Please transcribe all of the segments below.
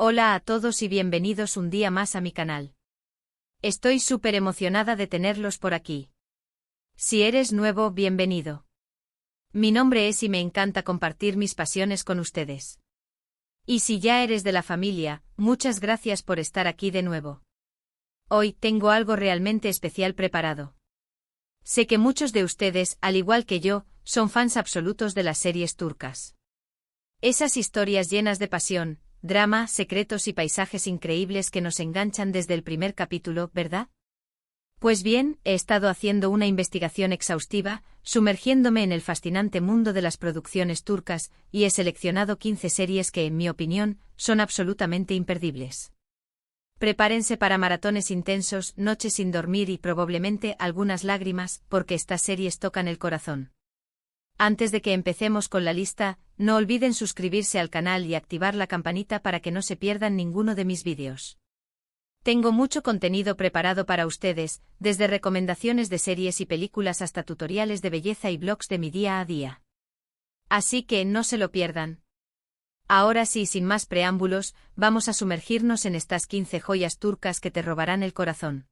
Hola a todos y bienvenidos un día más a mi canal. Estoy súper emocionada de tenerlos por aquí. Si eres nuevo, bienvenido. Mi nombre es y me encanta compartir mis pasiones con ustedes. Y si ya eres de la familia, muchas gracias por estar aquí de nuevo. Hoy tengo algo realmente especial preparado. Sé que muchos de ustedes, al igual que yo, son fans absolutos de las series turcas. Esas historias llenas de pasión, drama, secretos y paisajes increíbles que nos enganchan desde el primer capítulo, ¿verdad? Pues bien, he estado haciendo una investigación exhaustiva, sumergiéndome en el fascinante mundo de las producciones turcas, y he seleccionado 15 series que, en mi opinión, son absolutamente imperdibles. Prepárense para maratones intensos, noches sin dormir y probablemente algunas lágrimas, porque estas series tocan el corazón. Antes de que empecemos con la lista, no olviden suscribirse al canal y activar la campanita para que no se pierdan ninguno de mis vídeos. Tengo mucho contenido preparado para ustedes, desde recomendaciones de series y películas hasta tutoriales de belleza y vlogs de mi día a día. Así que no se lo pierdan. Ahora sí, sin más preámbulos, vamos a sumergirnos en estas 15 joyas turcas que te robarán el corazón.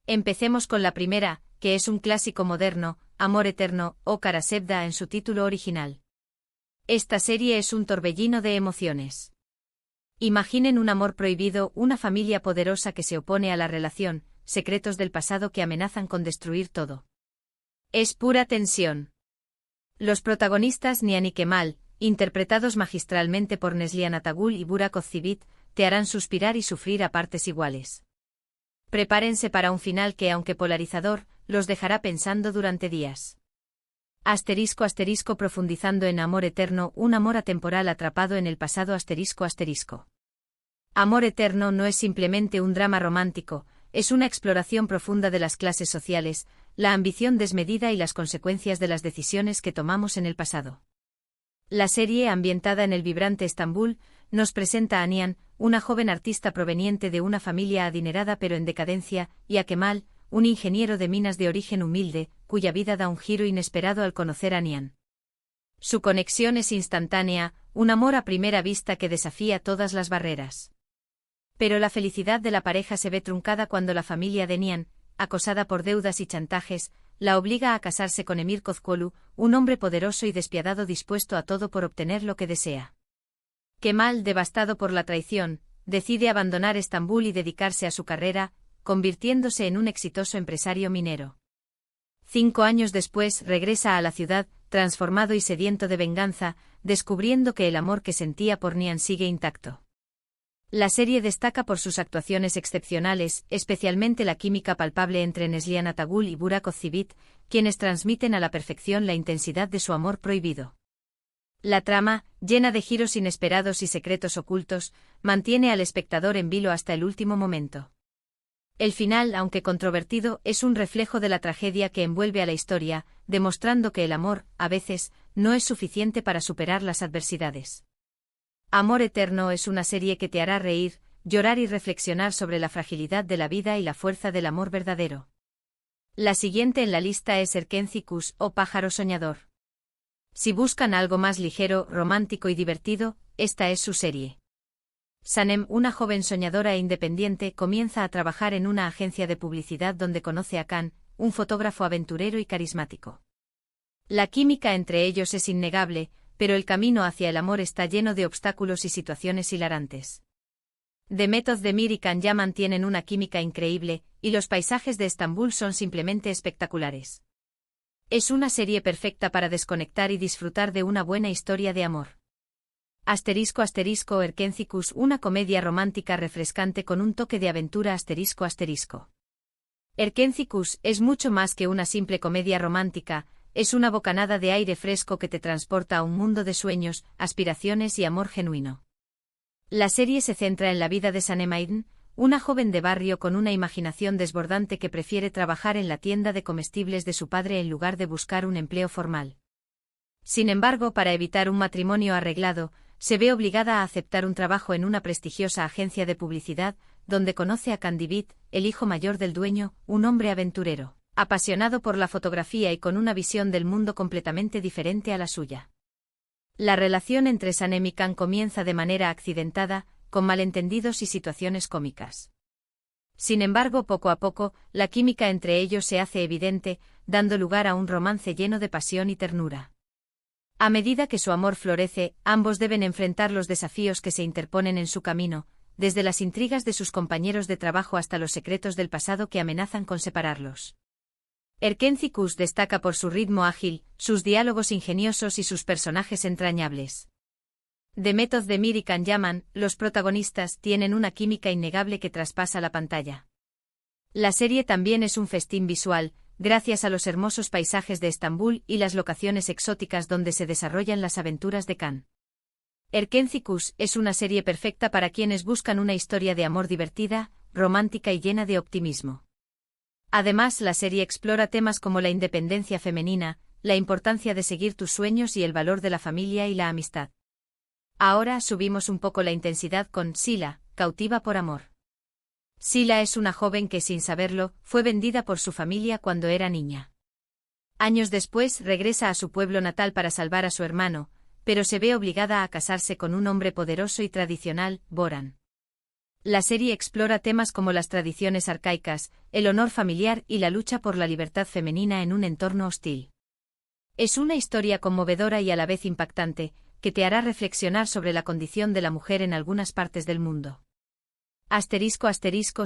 Empecemos con la primera, que es un clásico moderno, Amor Eterno, o Kara Sevda en su título original. Esta serie es un torbellino de emociones. Imaginen un amor prohibido, una familia poderosa que se opone a la relación, secretos del pasado que amenazan con destruir todo. Es pura tensión. Los protagonistas Nihan y Kemal, interpretados magistralmente por Neslihan Atagul y Burak Özçivit, te harán suspirar y sufrir a partes iguales. Prepárense para un final que, aunque polarizador, los dejará pensando durante días. *** Profundizando en Amor Eterno, un amor atemporal atrapado en el pasado ***. Amor Eterno no es simplemente un drama romántico, es una exploración profunda de las clases sociales, la ambición desmedida y las consecuencias de las decisiones que tomamos en el pasado. La serie, ambientada en el vibrante Estambul, nos presenta a Nihan, una joven artista proveniente de una familia adinerada pero en decadencia, y a Kemal, un ingeniero de minas de origen humilde, cuya vida da un giro inesperado al conocer a Nihan. Su conexión es instantánea, un amor a primera vista que desafía todas las barreras. Pero la felicidad de la pareja se ve truncada cuando la familia de Nihan, acosada por deudas y chantajes, la obliga a casarse con Emir Kozkolu, un hombre poderoso y despiadado dispuesto a todo por obtener lo que desea. Kemal, devastado por la traición, decide abandonar Estambul y dedicarse a su carrera, convirtiéndose en un exitoso empresario minero. 5 años después regresa a la ciudad, transformado y sediento de venganza, descubriendo que el amor que sentía por Nihan sigue intacto. La serie destaca por sus actuaciones excepcionales, especialmente la química palpable entre Neslihan Atagul y Burak Özçivit, quienes transmiten a la perfección la intensidad de su amor prohibido. La trama, llena de giros inesperados y secretos ocultos, mantiene al espectador en vilo hasta el último momento. El final, aunque controvertido, es un reflejo de la tragedia que envuelve a la historia, demostrando que el amor, a veces, no es suficiente para superar las adversidades. Amor Eterno es una serie que te hará reír, llorar y reflexionar sobre la fragilidad de la vida y la fuerza del amor verdadero. La siguiente en la lista es Erkenci Kuş, o Pájaro Soñador. Si buscan algo más ligero, romántico y divertido, esta es su serie. Sanem, una joven soñadora e independiente, comienza a trabajar en una agencia de publicidad donde conoce a Kaan, un fotógrafo aventurero y carismático. La química entre ellos es innegable, pero el camino hacia el amor está lleno de obstáculos y situaciones hilarantes. Demet Özdemir y Kaan ya mantienen una química increíble, y los paisajes de Estambul son simplemente espectaculares. Es una serie perfecta para desconectar y disfrutar de una buena historia de amor. *** Erkenci Kuş, una comedia romántica refrescante con un toque de aventura ***. Erkenci Kuş es mucho más que una simple comedia romántica, es una bocanada de aire fresco que te transporta a un mundo de sueños, aspiraciones y amor genuino. La serie se centra en la vida de Sanem Aydın, una joven de barrio con una imaginación desbordante que prefiere trabajar en la tienda de comestibles de su padre en lugar de buscar un empleo formal. Sin embargo, para evitar un matrimonio arreglado, se ve obligada a aceptar un trabajo en una prestigiosa agencia de publicidad, donde conoce a Kaan Divit, el hijo mayor del dueño, un hombre aventurero, apasionado por la fotografía y con una visión del mundo completamente diferente a la suya. La relación entre Sanem y Kaan comienza de manera accidentada, con malentendidos y situaciones cómicas. Sin embargo, poco a poco, la química entre ellos se hace evidente, dando lugar a un romance lleno de pasión y ternura. A medida que su amor florece, ambos deben enfrentar los desafíos que se interponen en su camino, desde las intrigas de sus compañeros de trabajo hasta los secretos del pasado que amenazan con separarlos. Erkenci Kuş destaca por su ritmo ágil, sus diálogos ingeniosos y sus personajes entrañables. The Method de Mir y Can Yaman, los protagonistas, tienen una química innegable que traspasa la pantalla. La serie también es un festín visual, gracias a los hermosos paisajes de Estambul y las locaciones exóticas donde se desarrollan las aventuras de Can. Erkenci Kuş es una serie perfecta para quienes buscan una historia de amor divertida, romántica y llena de optimismo. Además, la serie explora temas como la independencia femenina, la importancia de seguir tus sueños y el valor de la familia y la amistad. Ahora subimos un poco la intensidad con Sila, cautiva por amor. Sila es una joven que, sin saberlo, fue vendida por su familia cuando era niña. Años después regresa a su pueblo natal para salvar a su hermano, pero se ve obligada a casarse con un hombre poderoso y tradicional, Boran. La serie explora temas como las tradiciones arcaicas, el honor familiar y la lucha por la libertad femenina en un entorno hostil. Es una historia conmovedora y a la vez impactante, que te hará reflexionar sobre la condición de la mujer en algunas partes del mundo.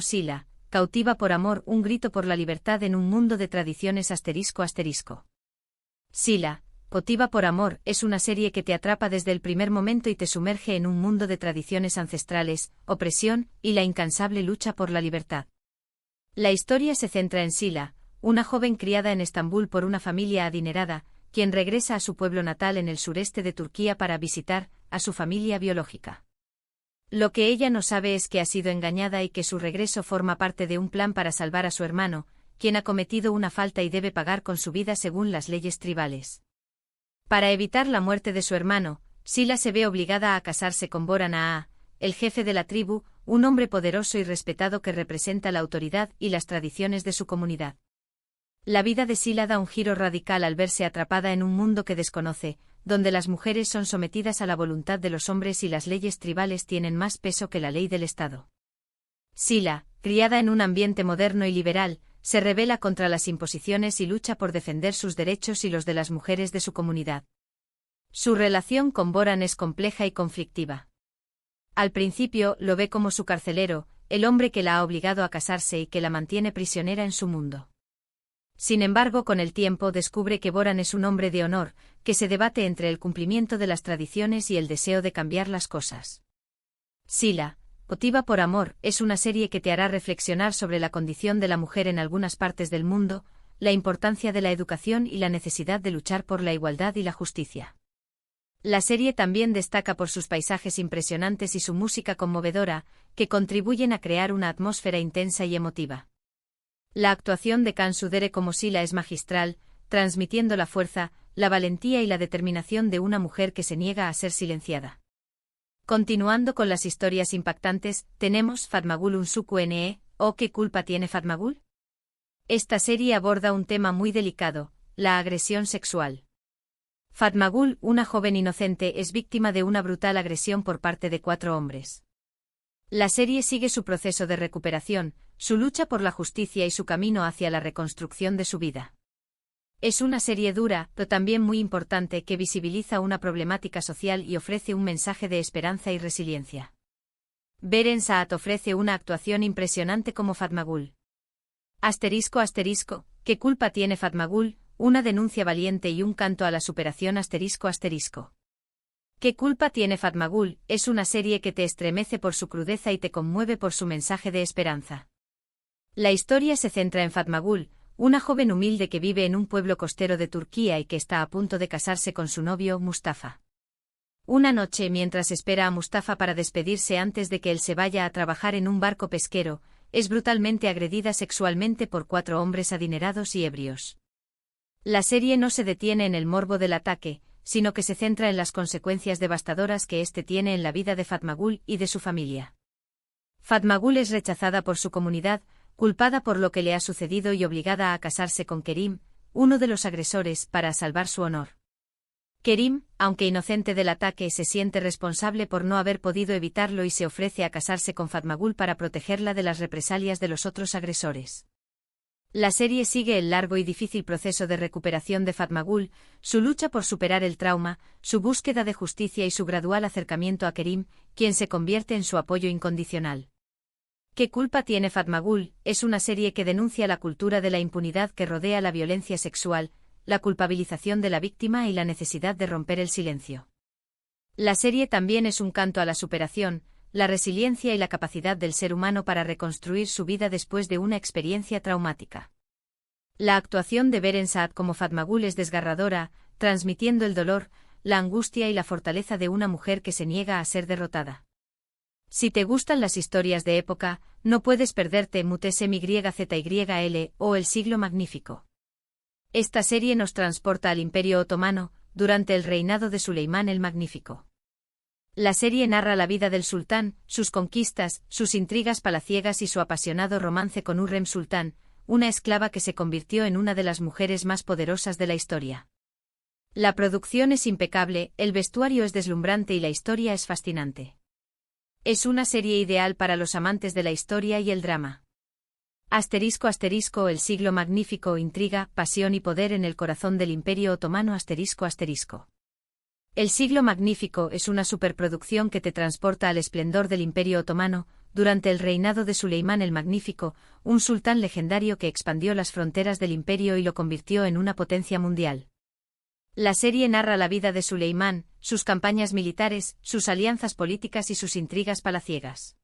Sila, cautiva por amor, un grito por la libertad en un mundo de tradiciones. Sila, cautiva por amor, es una serie que te atrapa desde el primer momento y te sumerge en un mundo de tradiciones ancestrales, opresión y la incansable lucha por la libertad. La historia se centra en Sila, una joven criada en Estambul por una familia adinerada, quien regresa a su pueblo natal en el sureste de Turquía para visitar a su familia biológica. Lo que ella no sabe es que ha sido engañada y que su regreso forma parte de un plan para salvar a su hermano, quien ha cometido una falta y debe pagar con su vida según las leyes tribales. Para evitar la muerte de su hermano, Sila se ve obligada a casarse con Boran Ağa, el jefe de la tribu, un hombre poderoso y respetado que representa la autoridad y las tradiciones de su comunidad. La vida de Sila da un giro radical al verse atrapada en un mundo que desconoce, donde las mujeres son sometidas a la voluntad de los hombres y las leyes tribales tienen más peso que la ley del Estado. Sila, criada en un ambiente moderno y liberal, se rebela contra las imposiciones y lucha por defender sus derechos y los de las mujeres de su comunidad. Su relación con Boran es compleja y conflictiva. Al principio lo ve como su carcelero, el hombre que la ha obligado a casarse y que la mantiene prisionera en su mundo. Sin embargo, con el tiempo descubre que Boran es un hombre de honor, que se debate entre el cumplimiento de las tradiciones y el deseo de cambiar las cosas. Sila, cautiva por amor, es una serie que te hará reflexionar sobre la condición de la mujer en algunas partes del mundo, la importancia de la educación y la necesidad de luchar por la igualdad y la justicia. La serie también destaca por sus paisajes impresionantes y su música conmovedora, que contribuyen a crear una atmósfera intensa y emotiva. La actuación de Can Sudere como Sila es magistral, transmitiendo la fuerza, la valentía y la determinación de una mujer que se niega a ser silenciada. Continuando con las historias impactantes, tenemos Fatmagul Unsuku Ne, ¿o qué culpa tiene Fatmagul? Esta serie aborda un tema muy delicado, la agresión sexual. Fatmagul, una joven inocente, es víctima de una brutal agresión por parte de 4 hombres. La serie sigue su proceso de recuperación, su lucha por la justicia y su camino hacia la reconstrucción de su vida. Es una serie dura, pero también muy importante que visibiliza una problemática social y ofrece un mensaje de esperanza y resiliencia. Beren Saat ofrece una actuación impresionante como Fatmagul. ¿Qué culpa tiene Fatmagul? Una denuncia valiente y un canto a la superación. ¿Qué culpa tiene Fatmagul? Es una serie que te estremece por su crudeza y te conmueve por su mensaje de esperanza. La historia se centra en Fatmagul, una joven humilde que vive en un pueblo costero de Turquía y que está a punto de casarse con su novio, Mustafa. Una noche, mientras espera a Mustafa para despedirse antes de que él se vaya a trabajar en un barco pesquero, es brutalmente agredida sexualmente por 4 hombres adinerados y ebrios. La serie no se detiene en el morbo del ataque, sino que se centra en las consecuencias devastadoras que este tiene en la vida de Fatmagul y de su familia. Fatmagul es rechazada por su comunidad, culpada por lo que le ha sucedido y obligada a casarse con Kerim, uno de los agresores, para salvar su honor. Kerim, aunque inocente del ataque, se siente responsable por no haber podido evitarlo y se ofrece a casarse con Fatmagul para protegerla de las represalias de los otros agresores. La serie sigue el largo y difícil proceso de recuperación de Fatmagul, su lucha por superar el trauma, su búsqueda de justicia y su gradual acercamiento a Kerim, quien se convierte en su apoyo incondicional. ¿Qué culpa tiene Fatmagul? Es una serie que denuncia la cultura de la impunidad que rodea la violencia sexual, la culpabilización de la víctima y la necesidad de romper el silencio. La serie también es un canto a la superación, la resiliencia y la capacidad del ser humano para reconstruir su vida después de una experiencia traumática. La actuación de Beren Saat como Fatmagul es desgarradora, transmitiendo el dolor, la angustia y la fortaleza de una mujer que se niega a ser derrotada. Si te gustan las historias de época, no puedes perderte MyZYL o El Siglo Magnífico. Esta serie nos transporta al Imperio Otomano, durante el reinado de Suleimán el Magnífico. La serie narra la vida del sultán, sus conquistas, sus intrigas palaciegas y su apasionado romance con Hürrem Sultán, una esclava que se convirtió en una de las mujeres más poderosas de la historia. La producción es impecable, el vestuario es deslumbrante y la historia es fascinante. Es una serie ideal para los amantes de la historia y el drama. El siglo magnífico, intriga, pasión y poder en el corazón del Imperio Otomano. El siglo magnífico es una superproducción que te transporta al esplendor del Imperio Otomano, durante el reinado de Suleimán el Magnífico, un sultán legendario que expandió las fronteras del imperio y lo convirtió en una potencia mundial. La serie narra la vida de Suleimán, sus campañas militares, sus alianzas políticas y sus intrigas palaciegas.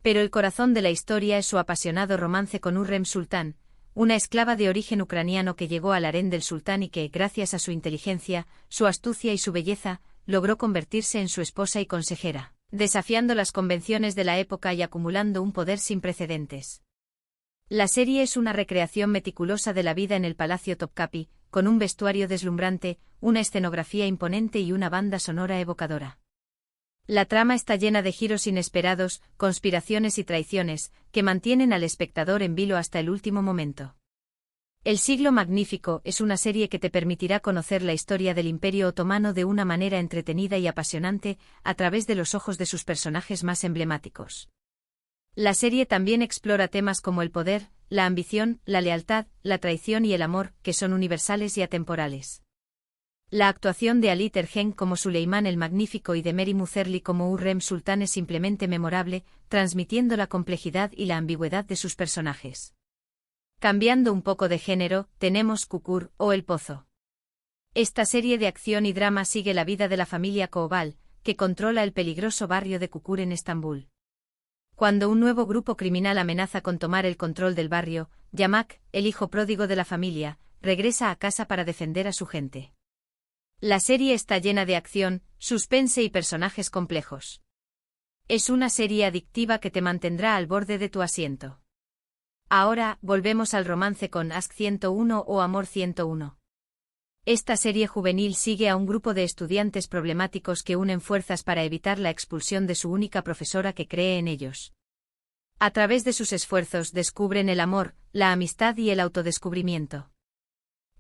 Pero el corazón de la historia es su apasionado romance con Hürrem Sultán, una esclava de origen ucraniano que llegó al harén del sultán y que, gracias a su inteligencia, su astucia y su belleza, logró convertirse en su esposa y consejera, desafiando las convenciones de la época y acumulando un poder sin precedentes. La serie es una recreación meticulosa de la vida en el Palacio Topkapi, con un vestuario deslumbrante, una escenografía imponente y una banda sonora evocadora. La trama está llena de giros inesperados, conspiraciones y traiciones, que mantienen al espectador en vilo hasta el último momento. El siglo magnífico es una serie que te permitirá conocer la historia del Imperio Otomano de una manera entretenida y apasionante, a través de los ojos de sus personajes más emblemáticos. La serie también explora temas como el poder, la ambición, la lealtad, la traición y el amor, que son universales y atemporales. La actuación de Ali Tergen como Suleimán el Magnífico y de Mary Muzerli como Hürrem Sultán es simplemente memorable, transmitiendo la complejidad y la ambigüedad de sus personajes. Cambiando un poco de género, tenemos Kukur, o El Pozo. Esta serie de acción y drama sigue la vida de la familia Koval, que controla el peligroso barrio de Kukur en Estambul. Cuando un nuevo grupo criminal amenaza con tomar el control del barrio, Yamak, el hijo pródigo de la familia, regresa a casa para defender a su gente. La serie está llena de acción, suspense y personajes complejos. Es una serie adictiva que te mantendrá al borde de tu asiento. Ahora, volvemos al romance con Ask 101 o Amor 101. Esta serie juvenil sigue a un grupo de estudiantes problemáticos que unen fuerzas para evitar la expulsión de su única profesora que cree en ellos. A través de sus esfuerzos descubren el amor, la amistad y el autodescubrimiento.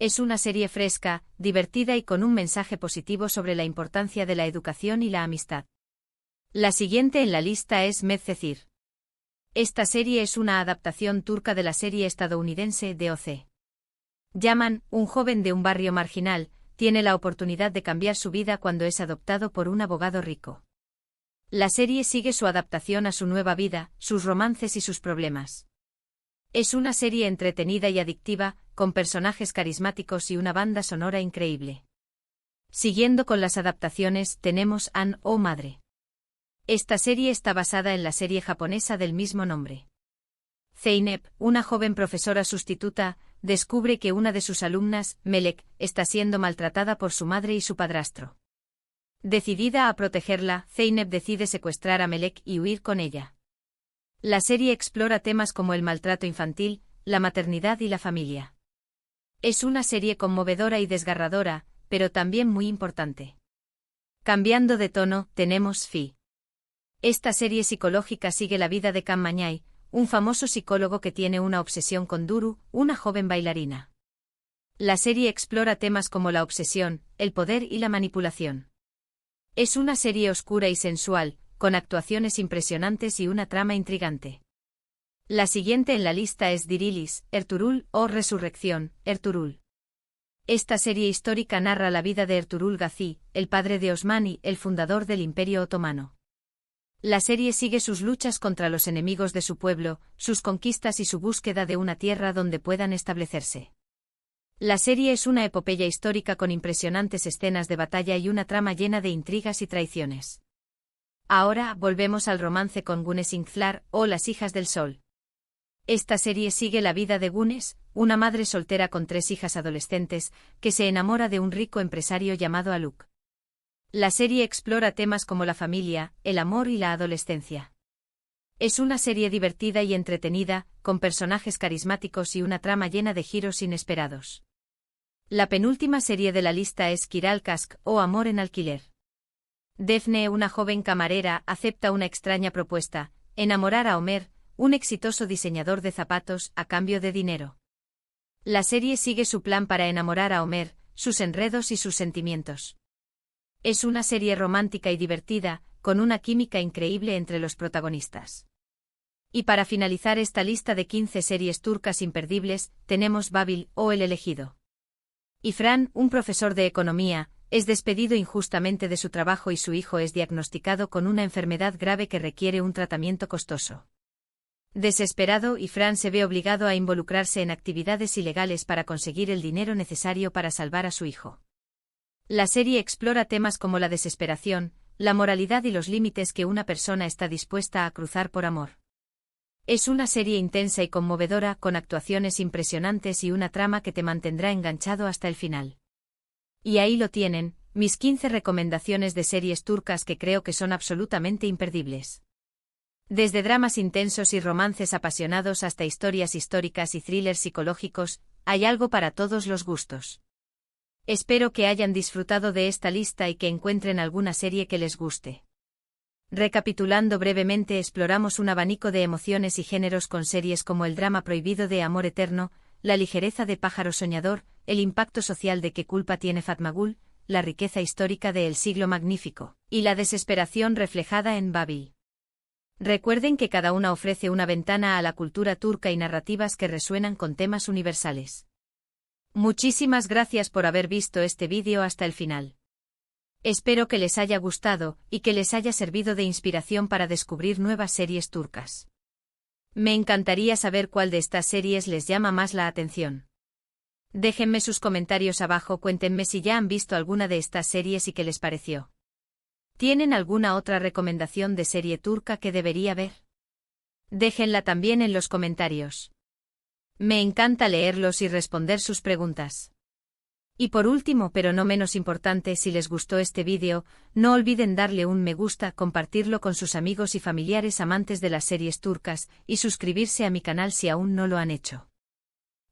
Es una serie fresca, divertida y con un mensaje positivo sobre la importancia de la educación y la amistad. La siguiente en la lista es Medcezir. Esta serie es una adaptación turca de la serie estadounidense DOC. Yaman, un joven de un barrio marginal, tiene la oportunidad de cambiar su vida cuando es adoptado por un abogado rico. La serie sigue su adaptación a su nueva vida, sus romances y sus problemas. Es una serie entretenida y adictiva, con personajes carismáticos y una banda sonora increíble. Siguiendo con las adaptaciones, tenemos Anne, oh Madre. Esta serie está basada en la serie japonesa del mismo nombre. Zeynep, una joven profesora sustituta, descubre que una de sus alumnas, Melek, está siendo maltratada por su madre y su padrastro. Decidida a protegerla, Zeynep decide secuestrar a Melek y huir con ella. La serie explora temas como el maltrato infantil, la maternidad y la familia. Es una serie conmovedora y desgarradora, pero también muy importante. Cambiando de tono, tenemos Fi. Esta serie psicológica sigue la vida de Kam Mañay, un famoso psicólogo que tiene una obsesión con Duru, una joven bailarina. La serie explora temas como la obsesión, el poder y la manipulación. Es una serie oscura y sensual, con actuaciones impresionantes y una trama intrigante. La siguiente en la lista es Dirilis, Ertuğrul o Resurrección, Ertuğrul. Esta serie histórica narra la vida de Ertuğrul Gazi, el padre de Osmani, el fundador del Imperio Otomano. La serie sigue sus luchas contra los enemigos de su pueblo, sus conquistas y su búsqueda de una tierra donde puedan establecerse. La serie es una epopeya histórica con impresionantes escenas de batalla y una trama llena de intrigas y traiciones. Ahora volvemos al romance con Güneş Inkthlar o Las hijas del sol. Esta serie sigue la vida de Güneş, una madre soltera con 3 hijas adolescentes, que se enamora de un rico empresario llamado Haluk. La serie explora temas como la familia, el amor y la adolescencia. Es una serie divertida y entretenida, con personajes carismáticos y una trama llena de giros inesperados. La penúltima serie de la lista es Kiral Kask o Amor en alquiler. Defne, una joven camarera, acepta una extraña propuesta: enamorar a Ömer, un exitoso diseñador de zapatos, a cambio de dinero. La serie sigue su plan para enamorar a Ömer, sus enredos y sus sentimientos. Es una serie romántica y divertida, con una química increíble entre los protagonistas. Y para finalizar esta lista de 15 series turcas imperdibles, tenemos Babil o El elegido. Ifran, un profesor de economía, es despedido injustamente de su trabajo y su hijo es diagnosticado con una enfermedad grave que requiere un tratamiento costoso. Desesperado, Ifran se ve obligado a involucrarse en actividades ilegales para conseguir el dinero necesario para salvar a su hijo. La serie explora temas como la desesperación, la moralidad y los límites que una persona está dispuesta a cruzar por amor. Es una serie intensa y conmovedora, con actuaciones impresionantes y una trama que te mantendrá enganchado hasta el final. Y ahí lo tienen, mis 15 recomendaciones de series turcas que creo que son absolutamente imperdibles. Desde dramas intensos y romances apasionados hasta historias históricas y thrillers psicológicos, hay algo para todos los gustos. Espero que hayan disfrutado de esta lista y que encuentren alguna serie que les guste. Recapitulando brevemente, exploramos un abanico de emociones y géneros con series como El drama prohibido de Amor eterno, La ligereza de Pájaro soñador, el impacto social de ¿Qué culpa tiene Fatmagul?, la riqueza histórica de El siglo magnífico, y la desesperación reflejada en Babil. Recuerden que cada una ofrece una ventana a la cultura turca y narrativas que resuenan con temas universales. Muchísimas gracias por haber visto este vídeo hasta el final. Espero que les haya gustado y que les haya servido de inspiración para descubrir nuevas series turcas. Me encantaría saber cuál de estas series les llama más la atención. Déjenme sus comentarios abajo, cuéntenme si ya han visto alguna de estas series y qué les pareció. ¿Tienen alguna otra recomendación de serie turca que debería ver? Déjenla también en los comentarios. Me encanta leerlos y responder sus preguntas. Y por último, pero no menos importante, si les gustó este vídeo, no olviden darle un me gusta, compartirlo con sus amigos y familiares amantes de las series turcas, y suscribirse a mi canal si aún no lo han hecho.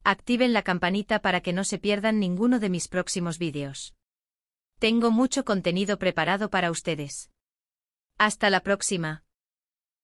Activen la campanita para que no se pierdan ninguno de mis próximos vídeos. Tengo mucho contenido preparado para ustedes. Hasta la próxima.